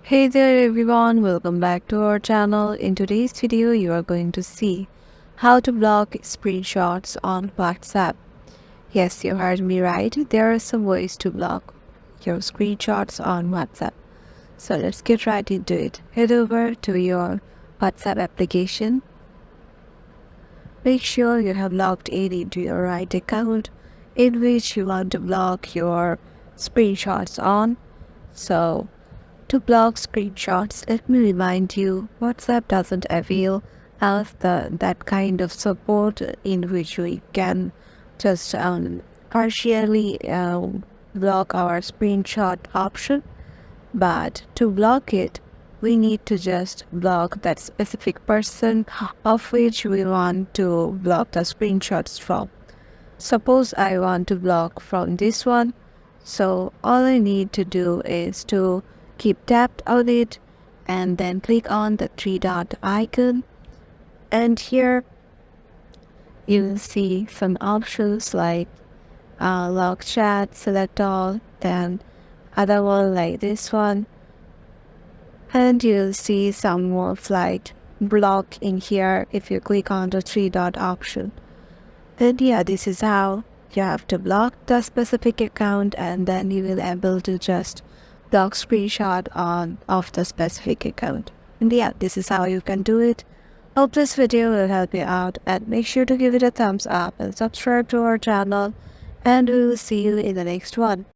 Hey there everyone, welcome back to our channel. In today's video, you are going to see how to block screenshots on WhatsApp. Yes, you heard me right. There are some ways to block your screenshots on WhatsApp. So let's get right into it. Head over to your WhatsApp application. Make sure you have logged in into your right account in which you want to block your screenshots on. So to block screenshots, let me remind you, WhatsApp doesn't avail us that kind of support in which we can just partially block our screenshot option. But to block it, we need to just block that specific person of which we want to block the screenshots from. Suppose I want to block from this one, so all I need to do is to keep tapped on it and then click on the three dot icon, and here you will see some options like lock chat, select all, then other one like this one, and you'll see some more flight block in here if you click on the three dot option. And yeah, this is how you have to block the specific account, and then you will able to just block screenshot on of the specific account. And yeah, this is how you can do it. Hope this video will help you out, and make sure to give it a thumbs up and subscribe to our channel, and we will see you in the next one.